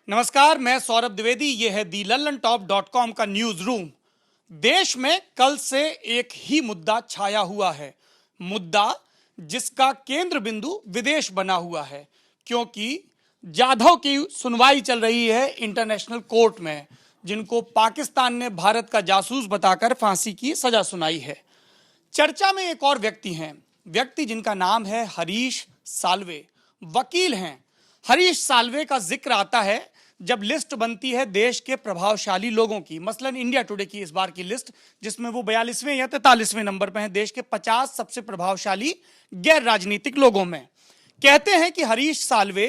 नमस्कार, मैं सौरभ द्विवेदी। ये है दी लल्लन टॉप .com का न्यूज रूम। देश में कल से एक ही मुद्दा छाया हुआ है, मुद्दा जिसका केंद्र बिंदु विदेश बना हुआ है, क्योंकि जाधव की सुनवाई चल रही है इंटरनेशनल कोर्ट में, जिनको पाकिस्तान ने भारत का जासूस बताकर फांसी की सजा सुनाई है। चर्चा में एक और व्यक्ति हैं, व्यक्ति जिनका नाम है हरीश साल्वे, वकील हैं। हरीश साल्वे का जिक्र आता है जब लिस्ट बनती है देश के प्रभावशाली लोगों की, मसलन इंडिया टुडे की इस बार की लिस्ट, जिसमें वो 42वें या 43वें नंबर पर हैं देश के 50 सबसे प्रभावशाली गैर राजनीतिक लोगों में। कहते हैं कि हरीश साल्वे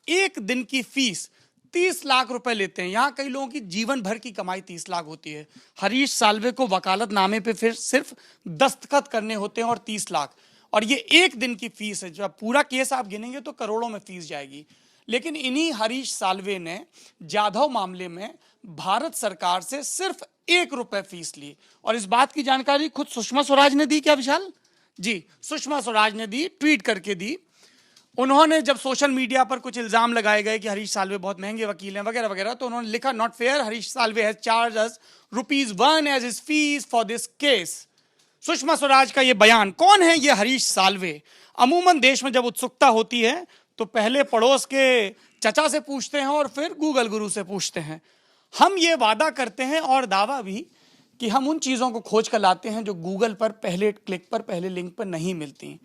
एक दिन की फीस 30 लाख रुपए लेते हैं। यहां कई लोगों की जीवन भर की कमाई 30 लाख होती है। हरीश साल्वे को वकालतनामे पे फिर सिर्फ दस्तखत करने होते हैं और 30 लाख, और ये एक दिन की फीस है। जब पूरा केस आप गिनेंगे तो करोड़ों में फीस जाएगी। लेकिन इन्हीं हरीश साल्वे ने जाधव मामले में भारत सरकार से सिर्फ ₹1 फीस ली, और इस बात की जानकारी खुद सुषमा स्वराज ने दी। क्या विशाल जी? सुषमा स्वराज ने दी, ट्वीट करके दी। उन्होंने जब सोशल मीडिया पर कुछ इल्जाम लगाए गए कि हरीश साल्वे बहुत महंगे वकील हैं वगैरह वगैरह, तो उन्होंने लिखा, not fair, Harish Salve has charge us ₹1 as his fees for this case. Sushma Swaraj का यह बयान। कौन है ये हरीश साल्वे? अमूमन देश में जब उत्सुकता होती है तो पहले पड़ोस के चचा से पूछते हैं और फिर गूगल गुरु से पूछते हैं। हम ये वादा करते हैं और दावा भी कि हम उन चीज़ों को खोज कर लाते हैं जो गूगल पर पहले क्लिक पर, पहले लिंक पर नहीं मिलती।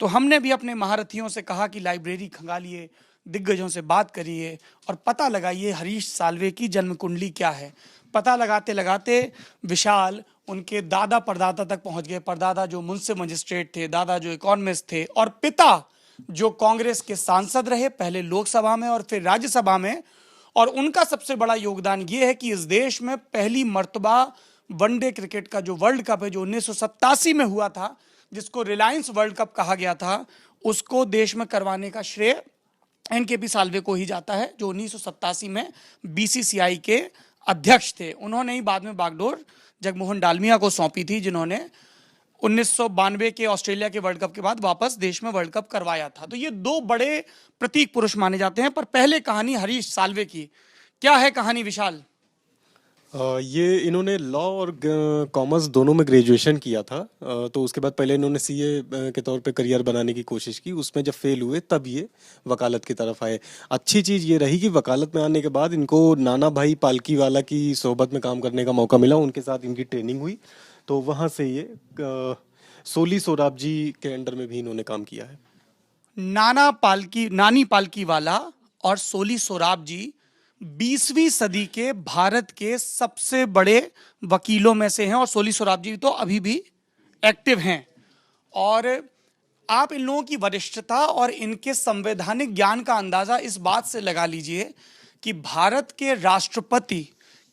तो हमने भी अपने महारथियों से कहा कि लाइब्रेरी खंगालिए, दिग्गजों से बात करिए और पता लगाइए हरीश साल्वे की जन्म कुंडली क्या है। पता लगाते लगाते विशाल उनके दादा परदादा तक पहुंच गए। परदादा जो मुंसिफ मजिस्ट्रेट थे, दादा जो इकोनॉमिस्ट थे, और पिता जो कांग्रेस के सांसद रहे, पहले लोकसभा में और फिर राज्यसभा में। और उनका सबसे बड़ा योगदान यह है कि इस देश में पहली मर्तबा वनडे क्रिकेट का जो वर्ल्ड कप है, जो 1987 में हुआ था, जिसको रिलायंस वर्ल्ड कप कहा गया था, उसको देश में करवाने का श्रेय एनकेपी साल्वे को ही जाता है, जो 1987 में बीसीसीआई के अध्यक्ष थे। उन्होंने ही बाद में बागडोर जगमोहन डालमिया को सौंपी थी, जिन्होंने 1992 के ऑस्ट्रेलिया के वर्ल्ड कप के बाद वापस देश में वर्ल्ड कप करवाया था। तो ये दो बड़े प्रतीक पुरुष माने जाते हैं। पर पहले कहानी हरीश साल्वे की। क्या है कहानी विशाल? ये इन्होंने लॉ और कॉमर्स दोनों में ग्रेजुएशन किया था। तो उसके बाद पहले इन्होंने सीए के तौर पे करियर बनाने की कोशिश की। उसमें जब फेल हुए तब ये वकालत की तरफ आए। अच्छी चीज़ ये रही कि वकालत में आने के बाद इनको नाना भाई पालकीवाला की सोहबत में काम करने का मौका मिला। उनके साथ इनकी ट्रेनिंग हुई, तो वहाँ से ये सोली सोराब जी के अंडर में भी इन्होंने काम किया है। नानी पालकीवाला और सोली सोराब जी 20वीं सदी के भारत के सबसे बड़े वकीलों में से हैं, और सोली सोराब जी तो अभी भी एक्टिव हैं। और आप इन लोगों की वरिष्ठता और इनके संवैधानिक ज्ञान का अंदाजा इस बात से लगा लीजिए कि भारत के राष्ट्रपति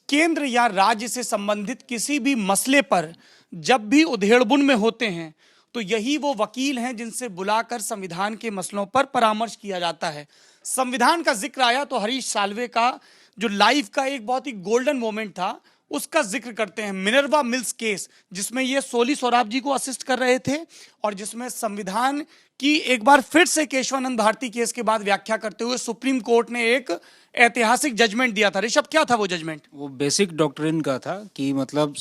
केंद्र या राज्य से संबंधित किसी भी मसले पर जब भी उधेड़बुन में होते हैं, तो यही वो वकील हैं जिनसे बुलाकर संविधान के मसलों पर परामर्श किया जाता है। संविधान का जिक्र आया तो हरीश साल्वे का जो लाइफ का एक बहुत ही गोल्डन मोमेंट था, उसका जिक्र करते हैं। मिनर्वा मिल्स केस, जिसमें ये सोली सोराब जी को असिस्ट कर रहे थे, और जिसमें संविधान की एक बार फिर से केशवानंद भारती केस के बाद व्याख्या करते हुए सुप्रीम कोर्ट ने एक ऐतिहासिक जजमेंट दिया था। ऋषभ, क्या था वो जजमेंट? वो बेसिक डॉक्ट्रिन का था कि मतलब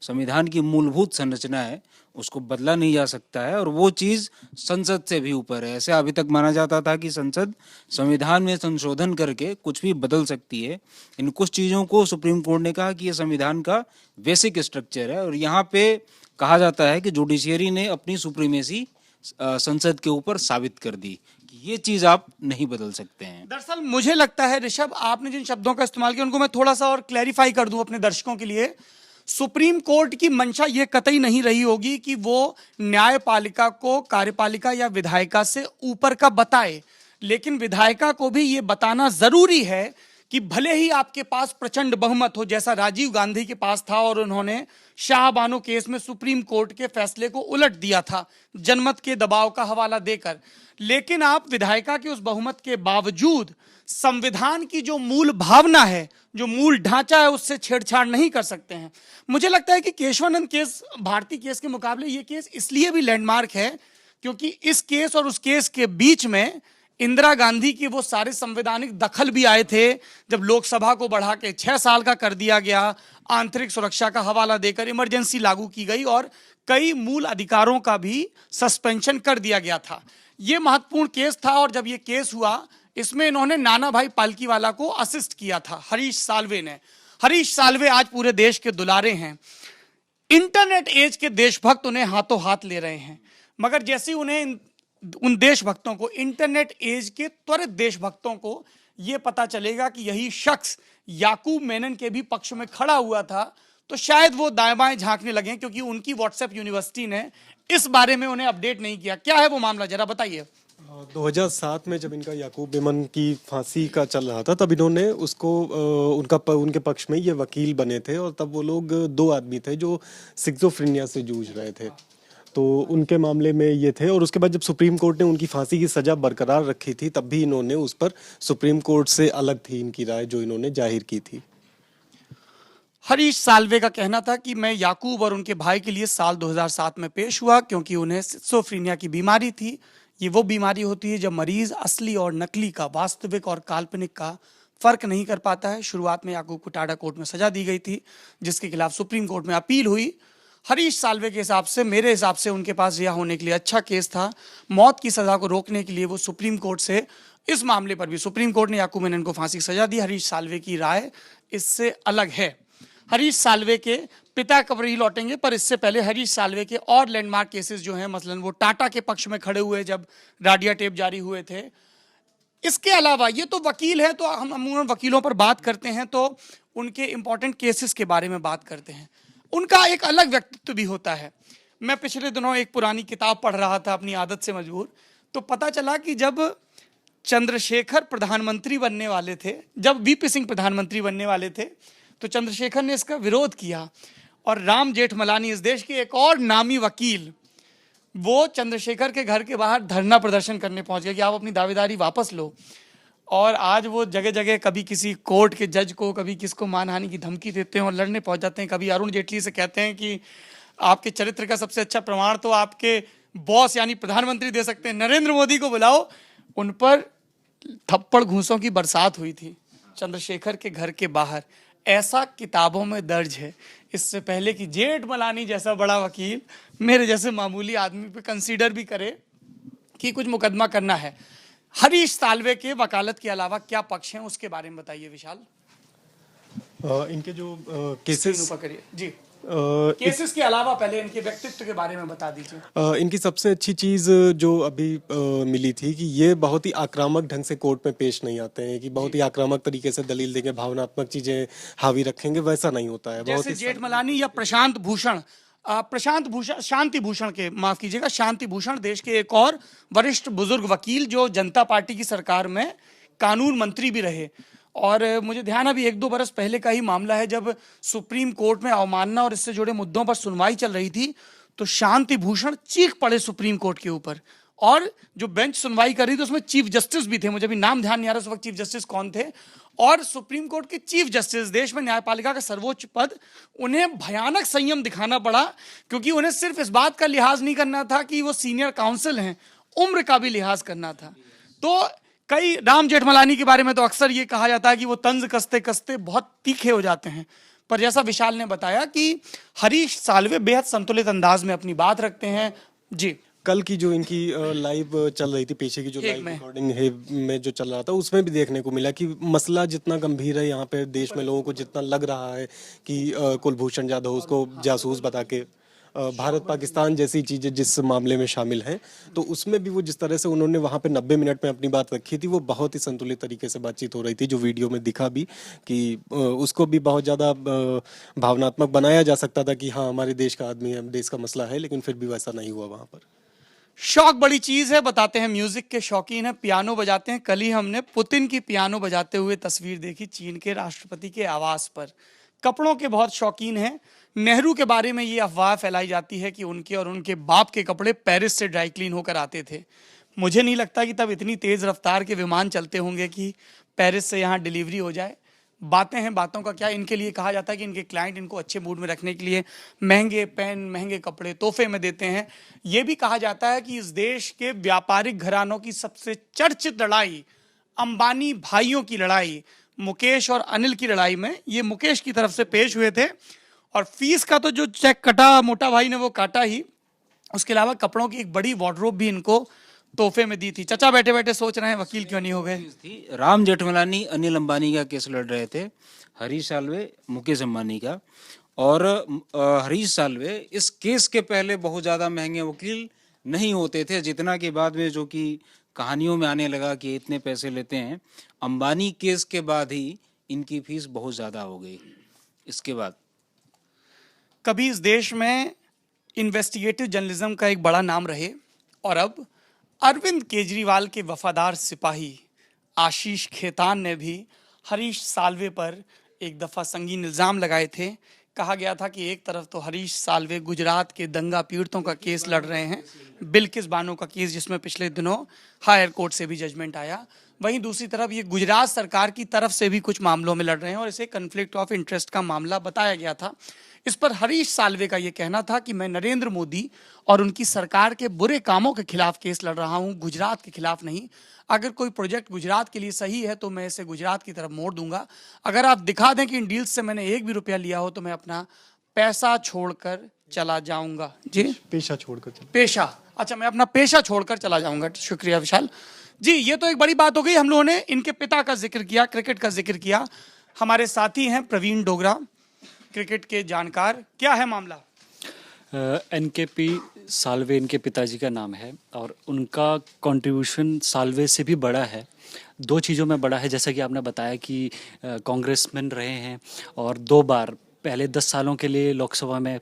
संविधान की मूलभूत संरचना है, उसको बदला नहीं जा सकता है, और वो चीज़ संसद से भी ऊपर है। ऐसे अभी तक माना जाता था कि संसद संविधान में संशोधन करके कुछ भी बदल सकती है। इन कुछ चीज़ों को सुप्रीम कोर्ट ने कहा कि ये संविधान का बेसिक स्ट्रक्चर है, और यहाँ पे कहा जाता है कि जुडिशियरी ने अपनी सुप्रीमेसी संसद के ऊपर साबित कर दी कि ये चीज़ आप नहीं बदल सकते हैं। दरअसल मुझे लगता है ऋषभ, आपने जिन शब्दों का इस्तेमाल किया उनको मैं थोड़ा सा और क्लैरिफाई कर दूं अपने दर्शकों के लिए। सुप्रीम कोर्ट की मंशा यह कतई नहीं रही होगी कि वो न्यायपालिका को कार्यपालिका या विधायिका से ऊपर का बताए, लेकिन विधायिका को भी यह बताना जरूरी है कि भले ही आपके पास प्रचंड बहुमत हो, जैसा राजीव गांधी के पास था, और उन्होंने शाह बानो केस में सुप्रीम कोर्ट के फैसले को उलट दिया था जनमत के दबाव का हवाला देकर, लेकिन आप विधायिका के उस बहुमत के बावजूद संविधान की जो मूल भावना है, जो मूल ढांचा है, उससे छेड़छाड़ नहीं कर सकते हैं। मुझे लगता है कि केशवानंद केस भारती केस के मुकाबले ये केस इसलिए भी लैंडमार्क है क्योंकि इस केस और उस केस के बीच में इंदिरा गांधी की वो सारे संवैधानिक दखल भी आए थे जब लोकसभा को बढ़ा के 6 साल का कर दिया गया, आंतरिक सुरक्षा का हवाला देकर इमरजेंसी लागू की गई और कई मूल अधिकारों का भी सस्पेंशन कर दिया गया था। ये महत्वपूर्ण केस था और जब ये केस हुआ इसमें इन्होंने नाना भाई पालकीवाला को असिस्ट किया था, हरीश साल्वे ने। हरीश साल्वे आज पूरे देश के दुलारे हैं। इंटरनेट एज के देशभक्त उन्हें हाथों हाथ ले रहे हैं, मगर जैसे उन्हें उन देशभक्तों को, इंटरनेट एज के त्वरित देशभक्तों को यह पता चलेगा कि यही शख्स याकूब मेनन के भी पक्ष में खड़ा हुआ था, तो शायद वो दाएं बाएं झांकने लगे, क्योंकि उनकी व्हाट्सएप यूनिवर्सिटी ने इस बारे में उन्हें अपडेट नहीं किया। क्या है वो मामला, जरा बताइए। 2007 में जब इनका याकूब मेमन की फांसी का चल रहा था, तब इन्होंने उसको उनके पक्ष में ये वकील बने थे और तब वो लोग 2 आदमी थे जो सिक्सोफ्रेनिया से जूझ रहे थे, तो उनके मामले में ये थे। और उसके बाद जब सुप्रीम कोर्ट ने उनकी फांसी की सजा बरकरार रखी थी, तब भी इन्होंने उस पर सुप्रीम कोर्ट से अलग थी इनकी राय जो इन्होंने जाहिर की थी। हरीश साल्वे का कहना था कि मैं याकूब और उनके भाई के लिए साल 2007 में पेश हुआ क्योंकि उन्हें सिक्सोफ्रेनिया की बीमारी थी। ये वो बीमारी होती है जब मरीज असली और नकली का, वास्तविक और काल्पनिक का फर्क नहीं कर पाता है। शुरुआत में याकूब को टाडा कोर्ट में सजा दी गई थी, जिसके खिलाफ सुप्रीम कोर्ट में अपील हुई। हरीश साल्वे के हिसाब से, मेरे हिसाब से उनके पास रिहा होने के लिए अच्छा केस था। मौत की सजा को रोकने के लिए वो सुप्रीम कोर्ट से, इस मामले पर भी सुप्रीम कोर्ट ने याकूब मेनन को फांसी की सजा दी। हरीश साल्वे की राय इससे अलग है। हरीश साल्वे के पिता कब ही लौटेंगे, पर इससे पहले हरीश साल्वे के और लैंडमार्क केसेस जो हैं, मसलन वो टाटा के पक्ष में खड़े हुए जब राडिया टेप जारी हुए थे। इसके अलावा ये तो वकील है, तो हम अमूमन वकीलों पर बात करते हैं तो उनके इंपॉर्टेंट केसेस के बारे में बात करते हैं। उनका एक अलग व्यक्तित्व भी होता है। मैं पिछले दिनों एक पुरानी किताब पढ़ रहा था अपनी आदत से मजबूर, तो पता चला कि जब चंद्रशेखर प्रधानमंत्री बनने वाले थे, जब वीपी सिंह प्रधानमंत्री बनने वाले थे, तो चंद्रशेखर ने इसका विरोध किया और राम जेठमलानी, इस देश के एक और नामी वकील, वो चंद्रशेखर के घर के बाहर धरना प्रदर्शन करने पहुंच गए कि आप अपनी दावेदारी वापस लो। और आज वो जगह जगह कभी किसी कोर्ट के जज को, कभी किसको मानहानि की धमकी देते हैं और लड़ने पहुंच जाते हैं। कभी अरुण जेटली से कहते हैं कि आपके चरित्र का सबसे अच्छा प्रमाण तो आपके बॉस यानी प्रधानमंत्री दे सकते हैं, नरेंद्र मोदी को बुलाओ। उन पर थप्पड़ घूंसों की बरसात हुई थी चंद्रशेखर के घर के बाहर। ऐसा किताबों में दर्ज है। इससे पहले कि जेठमलानी जैसा बड़ा वकील मेरे जैसे मामूली आदमी पे कंसीडर भी करे कि कुछ मुकदमा करना है। हरीश साल्वे के वकालत के अलावा क्या पक्ष हैं, उसके बारे में बताइए विशाल। इनके जो केसेस जी, केसेस के अलावा पहले इनके व्यक्तित्व के बारे में बता दीजिए। इनकी सबसे अच्छी चीज़ जो अभी मिली थी कि ये बहुत ही आक्रामक ढंग से कोर्ट में पेश नहीं आते हैं, कि बहुत ही आक्रामक तरीके से दलील देंगे, भावनात्मक चीज़ें हावी रखेंगे, वैसा नहीं होता है। जैसे जेठमलानी या प्रशांत भूषण, शांति भूषण के, माफ कीजिएगा, शांति भूषण देश के एक और वरिष्ठ बुजुर्ग वकील जो जनता पार्टी की सरकार में कानून मंत्री भी रहे। और मुझे ध्यान अभी 1-2 बरस पहले का ही मामला है, जब सुप्रीम कोर्ट में अवमानना और इससे जुड़े मुद्दों पर सुनवाई चल रही थी, तो शांति भूषण चीख पड़े सुप्रीम कोर्ट के ऊपर। और जो बेंच सुनवाई कर रही थी उसमें चीफ जस्टिस भी थे, मुझे अभी नाम ध्यान नहीं आ रहा उस वक्त चीफ जस्टिस कौन थे। और सुप्रीम कोर्ट के चीफ जस्टिस, देश में न्यायपालिका का सर्वोच्च पद, उन्हें भयानक संयम दिखाना पड़ा, क्योंकि उन्हें सिर्फ इस बात का लिहाज नहीं करना था कि वो सीनियर काउंसिल हैं, उम्र का भी लिहाज करना था। तो कई, राम जेठमलानी के बारे में तो अक्सर ये कहा जाता है कि वो तंज कसते कसते बहुत तीखे हो जाते हैं, पर जैसा विशाल ने बताया कि हरीश साल्वे बेहद संतुलित अंदाज में अपनी बात रखते हैं। जी, कल की जो इनकी लाइव चल रही थी, पीछे की जो लाइव रिकॉर्डिंग है में जो चल रहा था, उसमें भी देखने को मिला कि मसला जितना गंभीर है यहाँ पे देश में, लोगों को जितना लग रहा है कि कुलभूषण जाधव उसको जासूस बता के भारत पाकिस्तान जैसी चीज़ें जिस मामले में शामिल हैं, तो उसमें भी वो जिस तरह से उन्होंने वहाँ पे 90 मिनट में अपनी बात रखी थी, वो बहुत ही संतुलित तरीके से बातचीत हो रही थी, जो वीडियो में दिखा भी कि उसको भी बहुत ज़्यादा भावनात्मक बनाया जा सकता था कि हाँ हमारे देश का आदमी है, देश का मसला है, लेकिन फिर भी वैसा नहीं हुआ वहाँ पर। शौक बड़ी चीज है, बताते हैं म्यूजिक के शौकीन है, पियानो बजाते हैं। कल ही हमने पुतिन की पियानो बजाते हुए तस्वीर देखी चीन के राष्ट्रपति के आवास पर। कपड़ों के बहुत शौकीन हैं। नेहरू के बारे में ये अफवाह फैलाई जाती है कि उनके और उनके बाप के कपड़े पेरिस से ड्राई क्लीन होकर आते थे। मुझे नहीं लगता कि तब इतनी तेज रफ्तार के विमान चलते होंगे कि पेरिस से यहाँ डिलीवरी हो जाए, बातें हैं, बातों का क्या। इनके लिए कहा जाता है कि इनके क्लाइंट इनको अच्छे मूड में रखने के लिए महंगे पेन, महंगे कपड़े तोहफे में देते हैं। ये भी कहा जाता है कि इस देश के व्यापारिक घरानों की सबसे चर्चित लड़ाई, अंबानी भाइयों की लड़ाई, मुकेश और अनिल की लड़ाई में ये मुकेश की तरफ से पेश हुए थे। और फीस का तो जो चेक कटा मोटा भाई ने वो काटा ही, उसके अलावा कपड़ों की एक बड़ी वार्डरोब भी इनको तोहफे में दी थी। चाचा बैठे बैठे सोच रहे हैं वकील क्यों नहीं हो गए। थी राम जेठमलानी अनिल अंबानी का केस लड़ रहे थे, हरीश साल्वे मुकेश अंबानी का। और हरीश साल्वे इस केस के पहले बहुत ज़्यादा महंगे वकील नहीं होते थे, जितना कि बाद में जो कि कहानियों में आने लगा कि इतने पैसे लेते हैं। अंबानी केस के बाद ही इनकी फीस बहुत ज़्यादा हो गई। इसके बाद कभी इस देश में इन्वेस्टिगेटिव जर्नलिज्म का एक बड़ा नाम रहे, और अब अरविंद केजरीवाल के वफादार सिपाही आशीष खेतान ने भी हरीश साल्वे पर एक दफा संगीन इल्जाम लगाए थे। कहा गया था कि एक तरफ तो हरीश साल्वे गुजरात के दंगा पीड़ितों का केस लड़ रहे हैं, बिल्किस बानो का केस जिसमें पिछले दिनों हायर कोर्ट से भी जजमेंट आया, वहीं दूसरी तरफ ये गुजरात सरकार की तरफ से भी कुछ मामलों में लड़ रहे हैं और इसे कन्फ्लिक्ट ऑफ इंटरेस्ट का मामला बताया गया था। इस पर हरीश साल्वे का यह कहना था कि मैं नरेंद्र मोदी और उनकी सरकार के बुरे कामों के खिलाफ केस लड़ रहा हूं, गुजरात के खिलाफ नहीं। अगर कोई प्रोजेक्ट गुजरात के लिए सही है तो मैं इसे गुजरात की तरफ मोड़ दूंगा। अगर आप दिखा दें कि इन डील्स से मैंने एक भी रुपया लिया हो तो मैं अपना पैसा छोड़कर चला जाऊंगा। जी, पेशा छोड़कर चलो। पेशा, अच्छा, मैं अपना पेशा छोड़कर चला जाऊंगा। शुक्रिया विशाल जी। ये तो एक बड़ी बात हो गई। हम लोगों ने इनके पिता का जिक्र किया, क्रिकेट का जिक्र किया। हमारे साथी हैं प्रवीण डोगरा, क्रिकेट के जानकार। क्या है मामला? एनकेपी साल्वे इनके पिताजी का नाम है और उनका कंट्रीब्यूशन साल्वे से भी बड़ा है। दो चीज़ों में बड़ा है, जैसा कि आपने बताया कि कांग्रेसमैन रहे हैं और 2 बार पहले 10 सालों के लिए लोकसभा में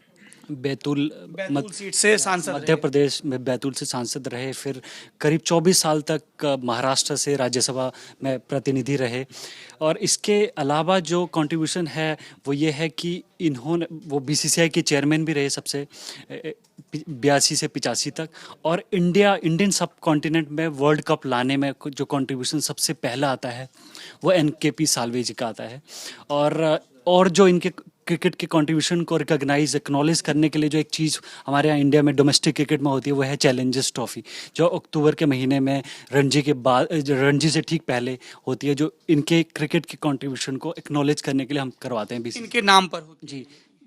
बैतूल सीट से सांसद मध्य प्रदेश में बैतूल से सांसद रहे, फिर करीब 24 साल तक महाराष्ट्र से राज्यसभा में प्रतिनिधि रहे। और इसके अलावा जो कंट्रीब्यूशन है वो ये है कि इन्होंने वो बीसीसीआई के चेयरमैन भी रहे सबसे 82 से 85 तक, और इंडियन सब कॉन्टिनेंट में वर्ल्ड कप लाने में जो कंट्रीब्यूशन सबसे पहला आता है वो एनकेपी साल्वे जी का आता है। और जो इनके क्रिकेट के कंट्रीब्यूशन को रिकॉग्नाइज एक्नॉलेज करने के लिए जो एक चीज़ हमारे यहाँ इंडिया में डोमेस्टिक क्रिकेट में होती है वो है चैलेंजर्स ट्रॉफी, जो अक्टूबर के महीने में रणजी से ठीक पहले होती है, जो इनके क्रिकेट के कंट्रीब्यूशन को एक्नॉलेज करने के लिए हम करवाते हैं बीसीसीआई इनके नाम पर होती जी,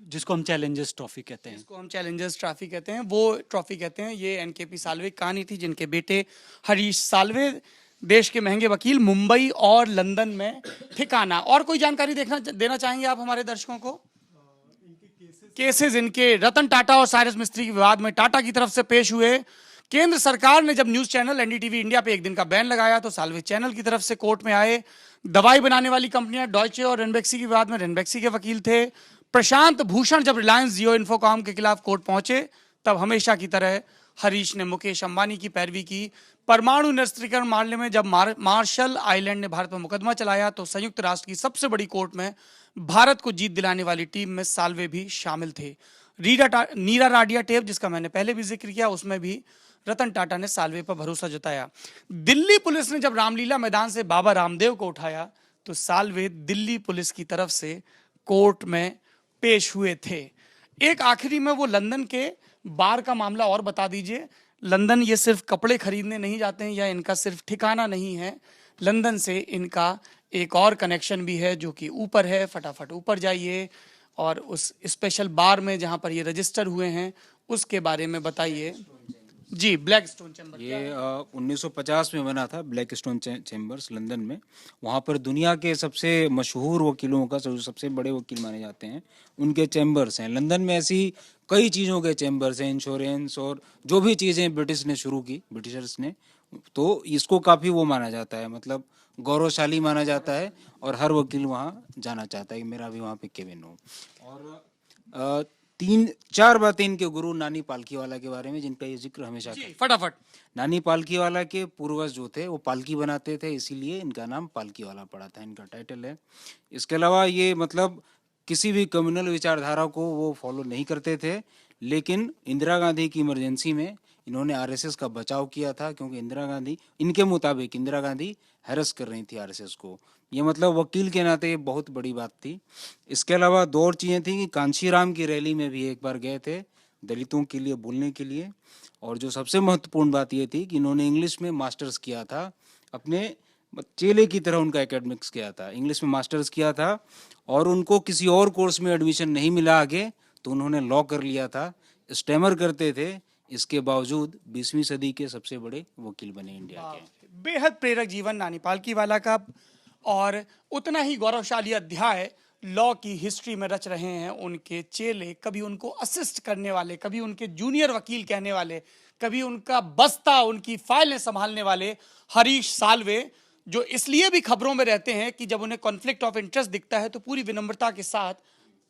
जिसको हम चैलेंजर्स ट्रॉफी कहते हैं। जिसको हम चैलेंजर्स ट्रॉफी कहते हैं, वो ट्रॉफी कहते हैं। ये एनकेपी साल्वे की कहानी थी, जिनके बेटे हरीश साल्वे देश के महंगे वकील, मुंबई और लंदन में ठिकाना। और कोई जानकारी देना चाहेंगे आप हमारे दर्शकों को? केसेस इनके रतन टाटा और साइरस मिस्त्री के विवाद में टाटा की तरफ से पेश हुए। केंद्र सरकार ने जब न्यूज चैनल एनडीटीवी इंडिया पे एक दिन का बैन लगाया तो साल्वे चैनल की तरफ से कोर्ट में आए। दवाई बनाने वाली कंपनियां डॉयचे और रेनबेक्सी के विवाद में रेनबेक्सी के वकील थे। प्रशांत भूषण जब रिलायंस जियो इन्फोकॉम के खिलाफ कोर्ट पहुंचे तब हमेशा की तरह हरीश ने मुकेश अंबानी की पैरवी की। परमाणु निरस्त्रीकरण मामले में जब मार्शल आइलैंड ने भारत पर मुकदमा चलाया तो संयुक्त राष्ट्र की सबसे बड़ी कोर्ट में भारत को जीत दिलाने वाली टीम में साल्वे भी शामिल थे। नीरा राडिया टेप, जिसका मैंने पहले भी जिक्र किया, उसमें भी रतन टाटा ने साल्वे पर भरोसा जताया। दिल्ली पुलिस ने जब रामलीला मैदान से बाबा रामदेव को उठाया तो साल्वे दिल्ली पुलिस की तरफ से कोर्ट में पेश हुए थे। एक आखिरी में वो लंदन के बार का मामला और बता दीजिए। लंदन ये सिर्फ कपड़े खरीदने नहीं जाते हैं या इनका सिर्फ ठिकाना नहीं है, लंदन से इनका एक और कनेक्शन भी है जो कि ऊपर है। फटाफट ऊपर जाइए और उस स्पेशल बार में जहां पर ये रजिस्टर हुए हैं उसके बारे में बताइए। जी, ब्लैक स्टोन चैम्बर। ये 1950 में बना था ब्लैक स्टोन चैम्बर्स लंदन में। वहाँ पर दुनिया के सबसे मशहूर वकीलों का, जो सबसे बड़े वकील माने जाते हैं, उनके चैम्बर्स हैं। लंदन में ऐसी कई चीज़ों के चैम्बर्स हैं, इंश्योरेंस और जो भी चीज़ें ब्रिटिश ने शुरू की, ब्रिटिशर्स ने, तो इसको काफ़ी वो माना जाता है, मतलब गौरवशाली माना जाता है और हर वकील वहाँ जाना चाहता है कि मेरा भी वहाँ पे केबिन हो। और 3-4 बातें इनके गुरु नानी पालकीवाला के बारे में, जिनका ये जिक्र हमेशा करते हैं। फटाफट। नानी पालकीवाला के पूर्वज जो थे वो पालकी बनाते थे, इसीलिए इनका नाम पालकीवाला पड़ा था, इनका टाइटल है। इसके अलावा ये मतलब किसी भी कम्युनल विचारधारा को वो फॉलो नहीं करते थे, लेकिन इंदिरा गांधी की इमरजेंसी में इन्होंने आरएसएस का बचाव किया था, क्योंकि इंदिरा गांधी, इनके मुताबिक इंदिरा गांधी हैरस कर रही थी आरएसएस को। ये मतलब वकील के नाते ये बहुत बड़ी बात थी। इसके अलावा दो और चीज़ें थी कि कांशीराम की रैली में भी एक बार गए थे दलितों के लिए बोलने के लिए, और जो सबसे महत्वपूर्ण बात ये थी कि इन्होंने इंग्लिश में मास्टर्स किया था, अपने चेले की तरह उनका एकेडमिक्स किया था, इंग्लिश में मास्टर्स किया था, और उनको किसी और कोर्स में एडमिशन नहीं मिला आगे, तो उन्होंने लॉ कर लिया था। स्टैमर करते थे, इसके बावजूद 20वीं सदी के सबसे बड़े वकील बने इंडिया के। बेहद प्रेरक जीवन नानी पालकीवाला का, और उतना ही गौरवशाली अध्याय लॉ की हिस्ट्री में रच रहे हैं उनके चेले, कभी उनको असिस्ट करने वाले, कभी उनके जूनियर वकील कहने वाले, कभी उनका बस्ता, उनकी फाइलें संभालने वाले हरीश साल्वे, जो इसलिए भी खबरों में रहते हैं कि जब उन्हें कॉन्फ्लिक्ट ऑफ इंटरेस्ट दिखता है तो पूरी विनम्रता के साथ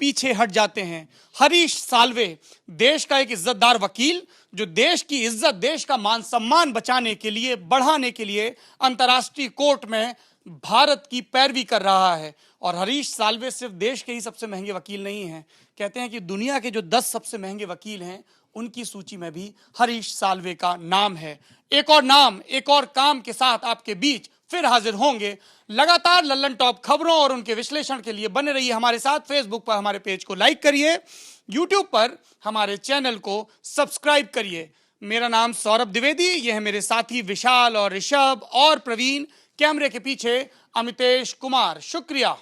पीछे हट जाते हैं। हरीश साल्वे देश का एक इज्जतदार वकील, जो देश की इज्जत, देश का मान सम्मान बचाने के लिए, बढ़ाने के लिए अंतर्राष्ट्रीय कोर्ट में भारत की पैरवी कर रहा है। और हरीश साल्वे सिर्फ देश के ही सबसे महंगे वकील नहीं हैं, कहते हैं कि दुनिया के जो 10 सबसे महंगे वकील हैं उनकी सूची में भी हरीश साल्वे का नाम है। एक और नाम, एक और काम के साथ आपके बीच फिर हाजिर होंगे। लगातार लल्लन टॉप खबरों और उनके विश्लेषण के लिए बने रहिए हमारे साथ। फेसबुक पर हमारे पेज को लाइक करिए, यूट्यूब पर हमारे चैनल को सब्सक्राइब करिए। मेरा नाम सौरभ द्विवेदी, ये है मेरे साथी विशाल और ऋषभ और प्रवीण, कैमरे के पीछे अमितेश कुमार। शुक्रिया।